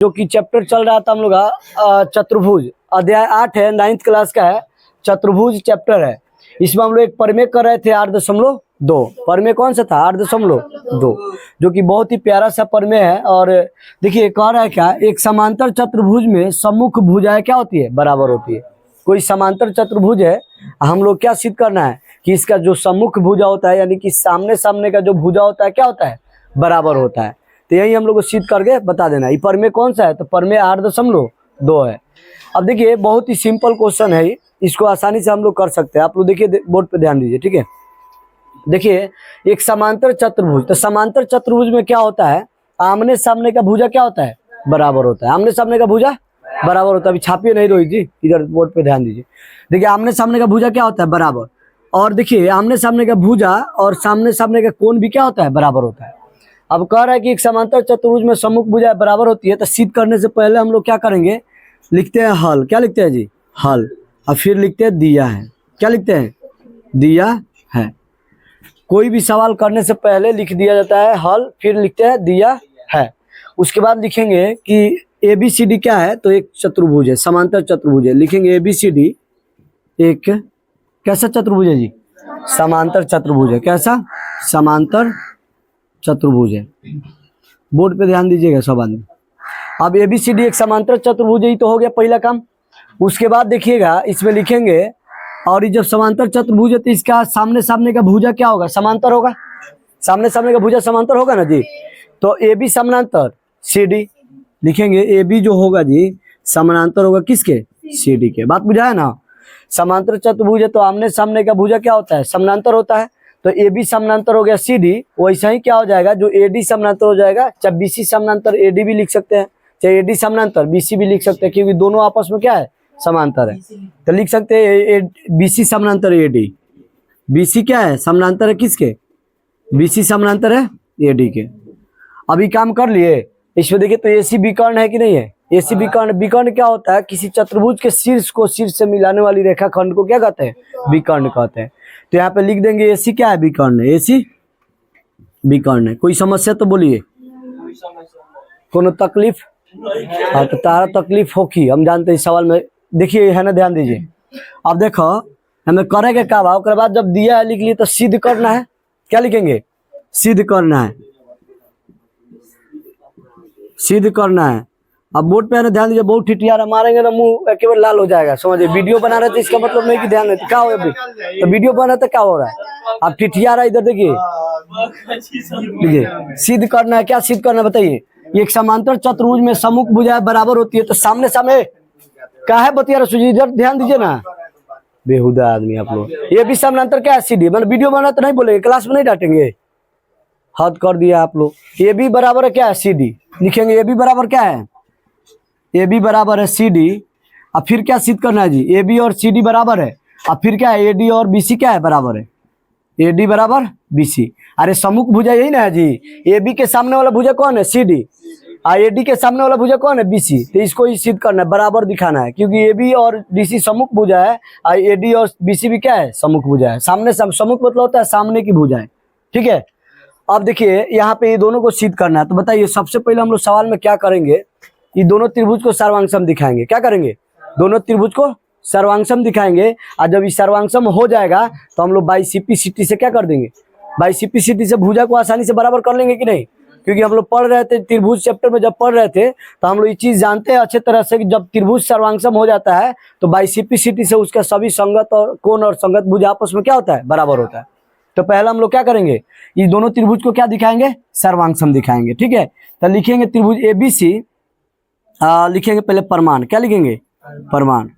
जो कि चैप्टर चल रहा था हम लोग का चतुर्भुज, अध्याय 8 है, 9th क्लास का है, चतुर्भुज चैप्टर है। इसमें हम लोग एक प्रमेय कर रहे थे 8.2। प्रमेय कौन सा था? 8.2, जो कि बहुत ही प्यारा सा प्रमेय है। और देखिए कह रहा है क्या, एक समांतर चतुर्भुज में सम्मुख भुजाएं क्या होती है? बराबर होती है। कोई समांतर चतुर्भुज है, हम लोग क्या सिद्ध करना है कि इसका जो सम्मुख भुजा होता है, यानी कि सामने सामने का जो भुजा होता है क्या होता है? बराबर होता है। तो यही हम लोग को सिद्ध करके बता देना। ये प्रमेय कौन सा है? तो प्रमेय 8.2 है। अब देखिए बहुत ही सिंपल क्वेश्चन है, इसको आसानी से हम लोग कर सकते हैं। आप लोग देखिए बोर्ड पे ध्यान दीजिए, ठीक है। देखिए एक समांतर चतुर्भुज, तो समांतर चतुर्भुज में क्या होता है? आमने सामने का भुजा क्या होता है? बराबर होता है। आमने सामने का भुजा बराबर होता है। अभी छापिए नहीं रोहित जी, इधर बोर्ड पे ध्यान दीजिए। देखिए आमने सामने का भुजा क्या होता है? बराबर। और देखिए आमने सामने का भुजा और सामने सामने का कोण भी क्या होता है? बराबर होता है। अब कह रहा है कि एक समांतर चतुर्भुज में सम्मुख भुजा बराबर होती है, तो सिद्ध करने से पहले हम लोग क्या करेंगे? लिखते हैं हल। क्या लिखते हैं जी? हल। और फिर लिखते हैं दिया है। क्या लिखते हैं? दिया है। कोई भी सवाल करने से पहले लिख दिया जाता है हल, फिर लिखते हैं दिया है। उसके बाद लिखेंगे कि ABCD क्या है? तो एक चतुर्भुज है, समांतर चतुर्भुज है। लिखेंगे ABCD एक कैसा चतुर्भुज है जी? समांतर चतुर्भुज है। कैसा? समांतर चतुर्भुज है। बोर्ड पे ध्यान दीजिएगा सब आदमी। अब ABCD एक समांतर चतुर्भुज ही तो हो गया पहला काम। उसके बाद देखिएगा इसमें लिखेंगे, और ये जब समांतर चतुर्भुज है तो इसका सामने सामने का भुजा क्या होगा? समांतर होगा। सामने सामने का भुजा समांतर होगा ना जी। तो AB समानांतर CD लिखेंगे। AB जो होगा जी समानांतर होगा किसके? CD के। बात बुझा है ना? समांतर चतुर्भुज है तो आमने सामने का भुजा क्या होता है? समानांतर होता है। तो AB समानांतर हो गया CD, वैसा ही क्या हो जाएगा? जो AD समानांतर हो जाएगा। चाहे BC समानांतर AD भी लिख सकते हैं, चाहे AD समानांतर BC भी लिख सकते हैं, क्योंकि दोनों आपस में क्या है? समांतर है। तो लिख सकते हैं BC समानांतर AD। BC क्या है? समानांतर है किसके? BC समानांतर है AD के। अभी काम कर लिए। इसमें देखिए तो AC विकर्ण है कि नहीं है? AC विकर्ण। विकर्ण क्या होता है? किसी चतुर्भुज के शीर्ष को शीर्ष से मिलाने वाली रेखाखंड को क्या कहते हैं? विकर्ण कहते हैं। तो यहाँ पे लिख देंगे AC क्या है? विकर्ण है। AC विकर्ण है। कोई समस्या तो बोलिए। कोनो तकलीफ? हाँ तो तारा तकलीफ होगी, हम जानते हैं इस सवाल में। देखिए है ना, ध्यान दीजिए। अब देखो हमें करेंगे क्या भाव, उसके बाद जब दिया है लिख लिए तो सिद्ध करना है। क्या लिखेंगे? सिद्ध करना है। सिद्ध करना है। अब बोर्ड पे है ना, ध्यान दीजिए। बहुत ठिठियारा मारेंगे ना, मुंह एकेबारे लाल हो जाएगा, समझिए। वीडियो बना रहे थे इसका मतलब नहीं कि ध्यान नहीं। क्या हो अभी तो वीडियो बना तो क्या हो रहा है? अब ठिठियारा इधर देखिए। देखिए सिद्ध करना है। क्या सिद्ध करना है बताइए? एक समांतर चतुर्भुज में सम्मुख भुजाएं बराबर होती है, तो सामने सामने क्या है? बतिया सुजी, इधर ध्यान दीजिए ना। बेहुदा आदमी आप लोग। ये भी समानांतर क्या है? CD। मैंने वीडियो बना तो नहीं बोलेंगे, क्लास में नहीं डांटेंगे। हद कर दिया आप लोग। AB बराबर है क्या है? CD। लिखेंगे AB बराबर क्या है? AB बराबर है CD। अब फिर क्या सिद्ध करना है जी? AB और CD बराबर है। अब फिर क्या है? AD और BC क्या है? बराबर है। AD बराबर BC। अरे सम्मुख भुजा यही ना है जी। AB के सामने वाला भुजा कौन है? CD। AD के सामने वाला भुजा कौन है? BC। तो इसको ही सिद्ध करना है, बराबर दिखाना है, क्योंकि AB और BC सम्मुख भुजा है। AD और BC भी क्या है? सम्मुख भुजा है। सामने सम्मुख मतलब होता है सामने की भुजाएं, ठीक है। अब देखिए यहाँ पे ये दोनों को सिद्ध करना है। तो बताइए सबसे पहले हम लोग सवाल में क्या करेंगे? ये दोनों त्रिभुज को सर्वांगसम दिखाएंगे। क्या करेंगे? दोनों त्रिभुज को सर्वांगसम दिखाएंगे। और जब ये सर्वांगसम हो जाएगा तो हम लोग बाई CP/CT से क्या कर देंगे? बाई CP/CT से भुजा को आसानी से बराबर कर लेंगे कि नहीं? क्योंकि हम लोग पढ़ रहे थे त्रिभुज चैप्टर में, जब पढ़ रहे थे तो हम लोग ये चीज जानते हैं अच्छे तरह से कि जब त्रिभुज सर्वांगसम हो जाता है तो बाई CP/CT से उसका सभी संगत और कोण और संगत भुजा आपस में क्या होता है? बराबर होता है। तो पहला हम लोग क्या करेंगे? ये दोनों त्रिभुज को क्या दिखाएंगे? सर्वांगसम दिखाएंगे, ठीक है। तो लिखेंगे त्रिभुज ABC। लिखेंगे पहले प्रमाण। क्या लिखेंगे? प्रमाण।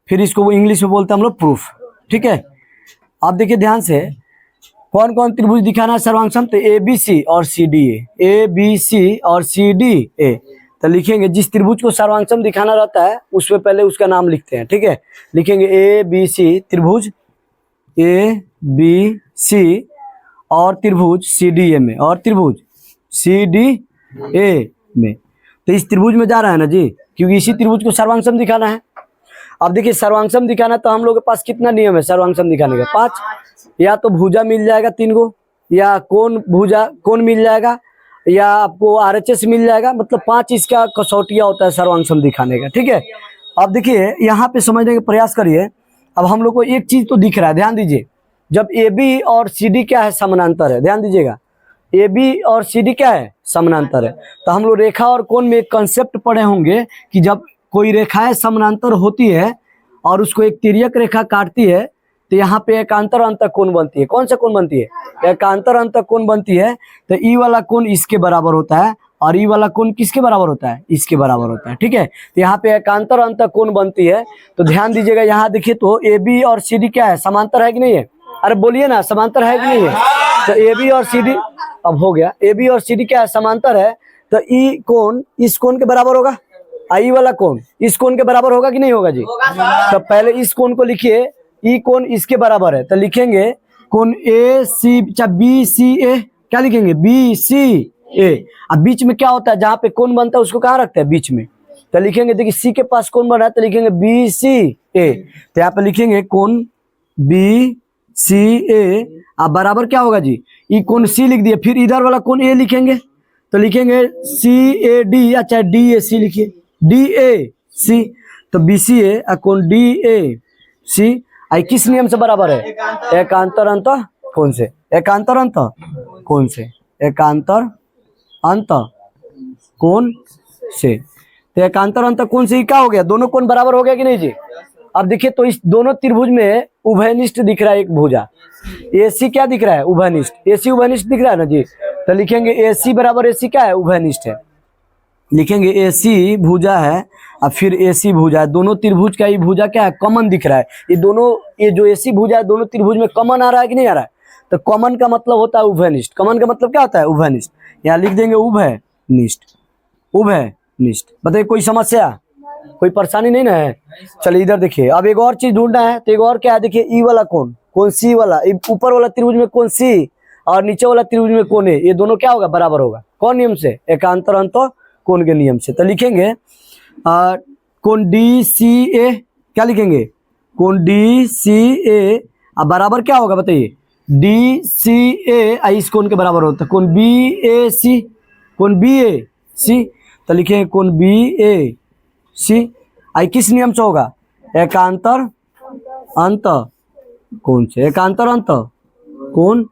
फिर इसको इंग्लिश में बोलते हैं हम लोग प्रूफ, ठीक है। अब देखिए ध्यान से, कौन कौन त्रिभुज दिखाना है सर्वांगसम? तो ABC और CDA। ABC और CDA। तो लिखेंगे जिस त्रिभुज को सर्वांगसम दिखाना रहता है उसमें पहले उसका नाम लिखते हैं, ठीक है। लिखेंगे ABC त्रिभुज ABC और त्रिभुज CDA में, और त्रिभुज CDA में। तो इस त्रिभुज में जा रहा है ना जी, क्योंकि इसी त्रिभुज को सर्वांगसम दिखाना है। अब देखिए सर्वांगसम दिखाना तो हम लोग के पास कितना नियम है सर्वांगसम दिखाने का? 5। या तो भुजा मिल जाएगा 3 गो, या कोण भुजा कोण मिल जाएगा, या आपको RHS मिल जाएगा। मतलब 5 इसका कसौटिया होता है सर्वांग दिखाने का, ठीक है। अब देखिए यहाँ पे समझने का प्रयास करिए। अब हम लोग को एक चीज तो दिख रहा है, ध्यान दीजिए। जब AB और CD क्या है, समानांतर है, ध्यान दीजिएगा। AB और CD क्या है, समानांतर है। तो हम लोग रेखा और कोण में एक कंसेप्ट पढ़े होंगे कि जब कोई रेखाएं समानांतर होती है और उसको एक तिर्यक रेखा काटती है तो यहाँ पे एकांतर अंतः कोण बनती है। कौन सा कोण बनती है, एकांतर अंतः कोण बनती है। तो ई वाला कोण इसके बराबर होता है और ई वाला कोण किसके बराबर होता है, इसके बराबर होता है, ठीक है। तो यहाँ पे एकांतर अंतः कोण बनती है। तो ध्यान दीजिएगा, यहाँ देखिए तो AB और CD क्या है, समांतर है कि नहीं है? अरे बोलिए ना, समांतर है कि नहीं है? तो AB और CD, अब हो गया, AB और CD क्या है, समांतर है। तो ई कोण इस कोण के बराबर होगा, आई वाला कोण इस कोण के बराबर होगा कि नहीं होगा जी? तो पहले इस कोण को लिखिए, ई कोण इसके बराबर है। तो लिखेंगे कोण AC, BCA, क्या लिखेंगे, BCA। अब बीच में क्या होता है, जहाँ पे कोण बनता है उसको कहाँ रखते हैं, बीच में। तो लिखेंगे, देखिए C के पास कोण बना है तो लिखेंगे BCA। तो यहाँ पे लिखेंगे कोण BCA। अब बराबर क्या होगा जी, ई कोण C लिख दिए। फिर इधर वाला कोण A लिखेंगे तो लिखेंगे CAD, या चाहे DAC लिखिए, DAC। तो BCA कोण DAC आई किस नियम से बराबर है, एकांतर अंतः कोण से, एकांतर अंतः कोण से, एकांतर अंतः कोण से। तो एकांतर अंतः कोण से ही क्या हो गया, दोनों कोण बराबर हो गया कि नहीं जी? अब देखिए तो इस दोनों त्रिभुज में उभयनिष्ठ दिख रहा है एक भुजा। AC क्या दिख रहा है, उभयनिष्ठ। AC उभयनिष्ठ दिख रहा है ना जी। तो लिखेंगे AC बराबर AC क्या है, उभयनिष्ठ है। लिखेंगे AC भुजा है और फिर AC भुजा है। दोनों त्रिभुज का ये भुजा क्या है, कॉमन दिख रहा है। ये दोनों, ये जो AC भुजा है दोनों त्रिभुज में कॉमन आ रहा है कि नहीं आ रहा है? तो कॉमन का मतलब होता है उभयनिष्ठ। कॉमन का मतलब क्या होता है, उभयनिष्ठ। यहाँ लिख देंगे उभयनिष्ठ, उभयनिष्ठ। बताइए कोई समस्या, कोई परेशानी नहीं ना है? चलिए इधर देखिए, अब एक और चीज ढूंढना है। तो एक और क्या है, देखिए ई वाला कोण, कोण C वाला, ऊपर वाला त्रिभुज में कोण C और नीचे वाला त्रिभुज में कोण A, ये दोनों क्या होगा, बराबर होगा। कौन नियम से, एकांतर अंतः कोण के नियम से। तो लिखेंगे कोण DCA, क्या लिखेंगे, कोण DCA। अब बराबर क्या होगा बताइए, DCA इस कोण के बराबर होता है। कोण BAC, कोण BAC। तो लिखेंगे कोण BAC आई किस नियम से होगा, एकांतर अंतः कोण से, एकांतर अंतः कोण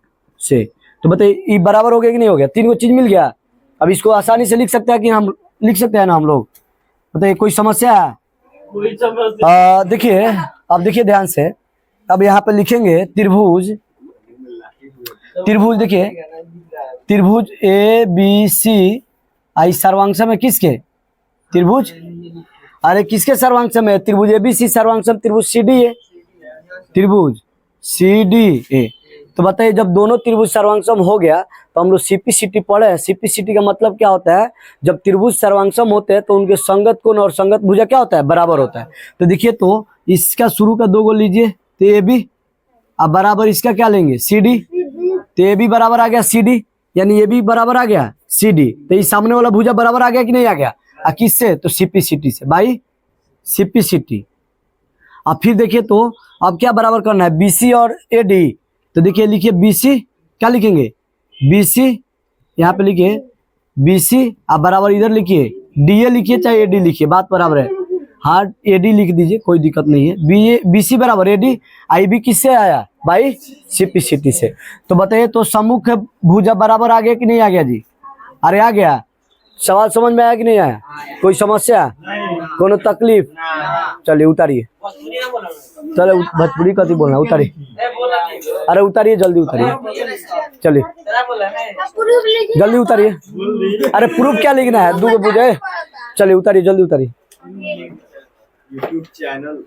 से। तो बताइए ये बराबर हो गया कि नहीं हो गया, तीन को चीज मिल गया। अब इसको आसानी से लिख सकते हैं कि हम लिख सकते हैं ना हम लोग? बताइए कोई समस्या है? देखिए, अब देखिए ध्यान से। अब यहाँ पे लिखेंगे त्रिभुज, त्रिभुज देखिए, त्रिभुज ABC आई सर्वांगसम है किसके, त्रिभुज, अरे किसके सर्वांगसम है, त्रिभुज ABC सर्वांगसम त्रिभुज CDA, त्रिभुज CDA। तो बताइए जब दोनों त्रिभुज सर्वांगसम हो गया तो हम लोग CPCT पढ़े हैं। CPCT का मतलब क्या होता है, जब त्रिभुज सर्वांगसम होते हैं तो उनके संगत कोण और संगत भुजा क्या होता है, बराबर होता है। तो देखिए तो इसका शुरू का 2 को लीजिए तो AB, अब बराबर इसका क्या लेंगे CD, तो AB बराबर आ गया CD, यानी AB बराबर आ गया CD। तो इस सामने वाला भुजा बराबर आ गया कि नहीं आ गया, किससे, तो CPCT से, बाई CPCT। अब फिर देखिए तो अब क्या बराबर करना है, BC और AD। तो देखिए लिखिए BC, क्या लिखेंगे BC, यहाँ पे लिखिए BC, अब बराबर इधर लिखिए DA लिखिए चाहे AD लिखिए, बात बराबर है। हाँ AD लिख दीजिए, कोई दिक्कत नहीं है। BC बराबर AD, IB किससे आया, बाई CPCT से। तो बताइए तो सम्मुख भुजा बराबर आ गया कि नहीं आ गया जी? अरे आ गया। सवाल समझ में आया कि नहीं आया, कोई समस्या, कोनो तकलीफ? चलिए उतारिए, चलो भोजपुरी कथी बोलना, उतारिए, अरे उतारिए जल्दी उतारिए, चलिए जल्दी उतारिए। अरे प्रूफ क्या लिखना है, 2 बुझे, चलिए उतारिए जल्दी उतारिए। YouTube channel